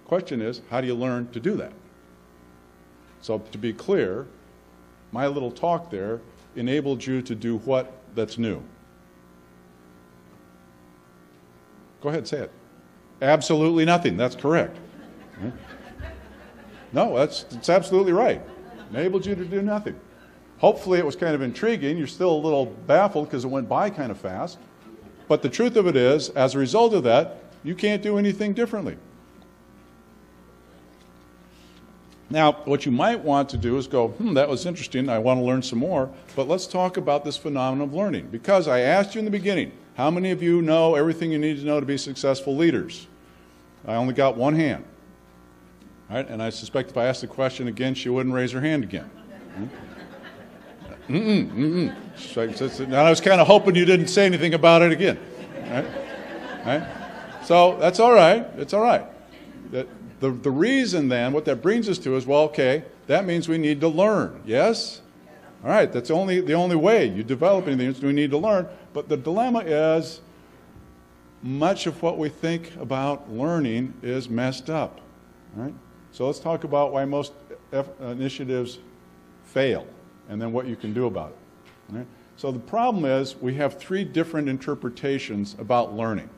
question is, how do you learn to do that? So to be clear, my little talk there enabled you to do what that's new? Go ahead, say it. Absolutely nothing. That's correct. No, it's absolutely right. Enabled you to do nothing. Hopefully it was kind of intriguing. You're still a little baffled because it went by kind of fast. But the truth of it is, as a result of that, you can't do anything differently. Now, what you might want to do is go, that was interesting, I want to learn some more, but let's talk about this phenomenon of learning. Because I asked you in the beginning, how many of you know everything you need to know to be successful leaders? I only got one hand. All right? And I suspect if I asked the question again, she wouldn't raise her hand again. And I was kind of hoping you didn't say anything about it again. All right? So that's all right. It's all right. The reason then, what that brings us to is, well, okay, that means we need to learn. Yes? All right, that's the only way you develop anything is we need to learn. But the dilemma is much of what we think about learning is messed up. All right? So let's talk about why most initiatives fail and then what you can do about it. All right? So the problem is we have three different interpretations about learning,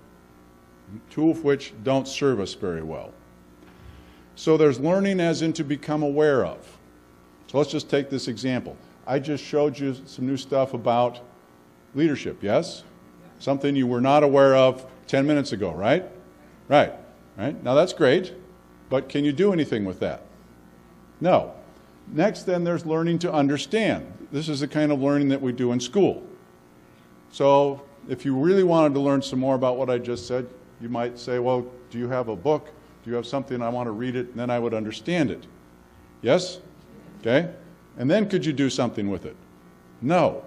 two of which don't serve us very well. So there's learning as in to become aware of. So let's just take this example. I just showed you some new stuff about leadership, yes? Something you were not aware of 10 minutes ago, right? Right. Now that's great, but can you do anything with that? No. Next then there's learning to understand. This is the kind of learning that we do in school. So if you really wanted to learn some more about what I just said, you might say, well, do you have a book? Do you have something I want to read it, and then I would understand it? Yes? Okay? And then could you do something with it? No.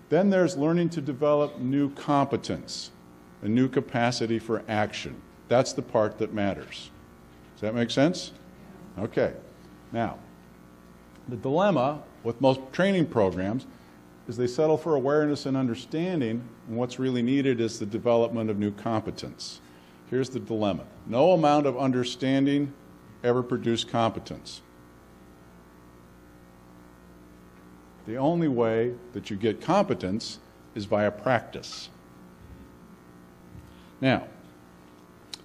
Then there's learning to develop new competence, a new capacity for action. That's the part that matters. Does that make sense? Okay. Now, the dilemma with most training programs is they settle for awareness and understanding, and what's really needed is the development of new competence. Here's the dilemma. No amount of understanding ever produced competence. The only way that you get competence is via practice. Now,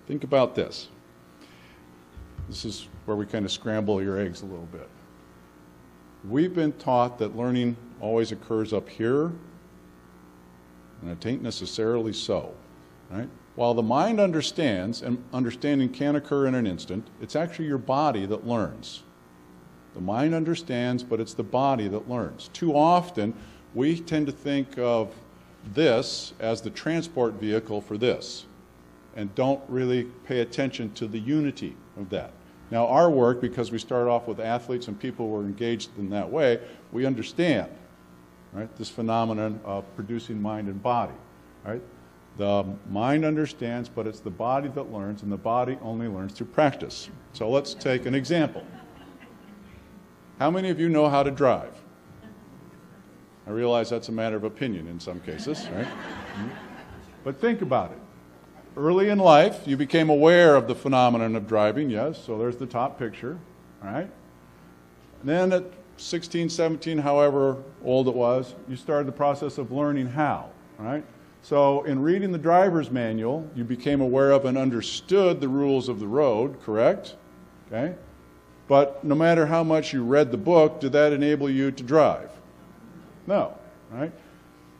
think about this. This is where we kind of scramble your eggs a little bit. We've been taught that learning always occurs up here, and it ain't necessarily so, right? While the mind understands, and understanding can occur in an instant, it's actually your body that learns. The mind understands, but it's the body that learns. Too often, we tend to think of this as the transport vehicle for this, and don't really pay attention to the unity of that. Now, our work, because we start off with athletes and people who are engaged in that way, we understand, right, this phenomenon of producing mind and body, right? The mind understands, but it's the body that learns, and the body only learns through practice. So let's take an example. How many of you know how to drive? I realize that's a matter of opinion in some cases, right? But think about it. Early in life, you became aware of the phenomenon of driving, yes, so there's the top picture, all right? And then at 16, 17, however old it was, you started the process of learning how, all right? So in reading the driver's manual, you became aware of and understood the rules of the road, correct? Okay? But no matter how much you read the book, did that enable you to drive? No, right?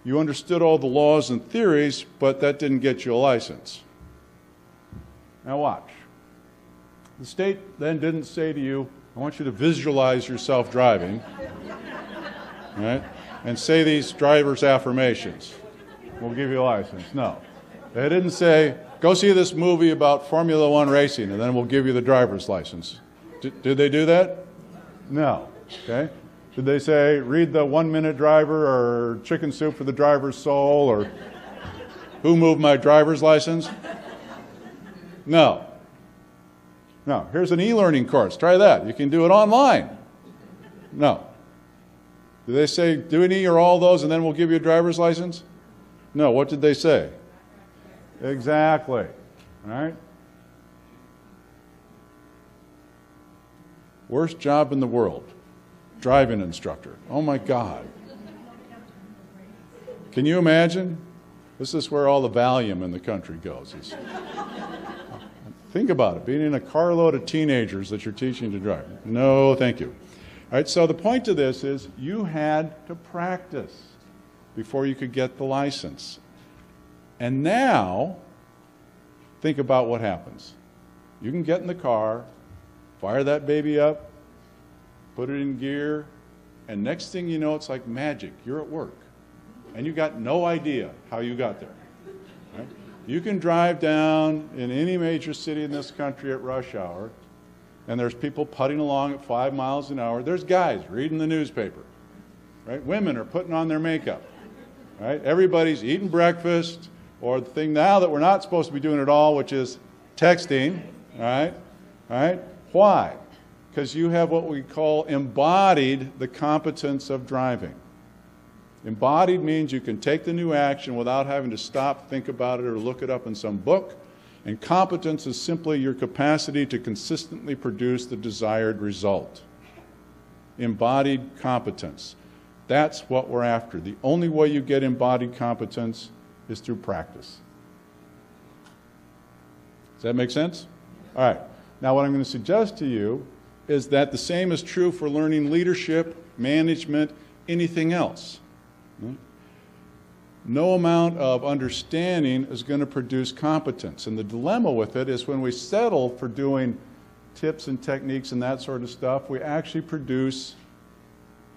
You understood all the laws and theories, but that didn't get you a license. Now watch. The state then didn't say to you, I want you to visualize yourself driving, right? And say these driver's affirmations. We'll give you a license. No. They didn't say, go see this movie about Formula One racing, and then we'll give you the driver's license. Did they do that? No. Okay? Did they say, read the 1 Minute Driver or Chicken Soup for the Driver's Soul or Who Moved My Driver's License? No. No. Here's an e-learning course. Try that. You can do it online. No. Did they say, do any or all those and then we'll give you a driver's license? No. What did they say? Exactly. All right? Worst job in the world. Driving instructor. Oh my God. Can you imagine? This is where all the Valium in the country goes. Think about it, being in a carload of teenagers that you're teaching to drive. No, thank you. All right, so the point of this is you had to practice before you could get the license. And now, think about what happens. You can get in the car, fire that baby up, put it in gear, and next thing you know, it's like magic. You're at work. And you got no idea how you got there. Right? You can drive down in any major city in this country at rush hour, and there's people putting along at 5 miles an hour. There's guys reading the newspaper. Right? Women are putting on their makeup. Right? Everybody's eating breakfast, or the thing now that we're not supposed to be doing at all, which is texting. Right? Right? Why? Because you have what we call embodied the competence of driving. Embodied means you can take the new action without having to stop, think about it, or look it up in some book. And competence is simply your capacity to consistently produce the desired result. Embodied competence. That's what we're after. The only way you get embodied competence is through practice. Does that make sense? All right. Now what I'm going to suggest to you is that the same is true for learning leadership, management, anything else. No amount of understanding is going to produce competence. And the dilemma with it is when we settle for doing tips and techniques and that sort of stuff, we actually produce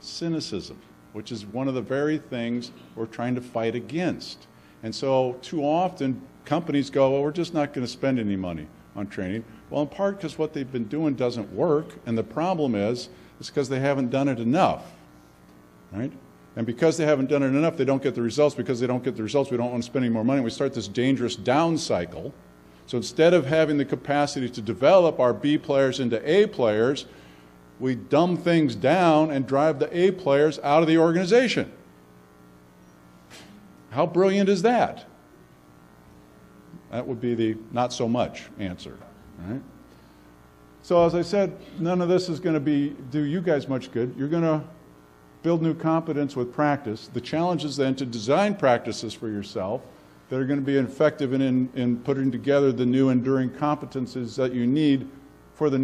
cynicism, which is one of the very things we're trying to fight against. And so too often companies go, well, we're just not going to spend any money on training. Well, in part because what they've been doing doesn't work, and the problem is it's because they haven't done it enough, right? And because they haven't done it enough, they don't get the results. Because they don't get the results, we don't want to spend any more money. We start this dangerous down cycle. So instead of having the capacity to develop our B players into A players, we dumb things down and drive the A players out of the organization. How brilliant is that? That would be the not so much answer, right? So as I said, none of this is going to do you guys much good. You're going to build new competence with practice. The challenge is then to design practices for yourself that are going to be effective in putting together the new enduring competencies that you need for the new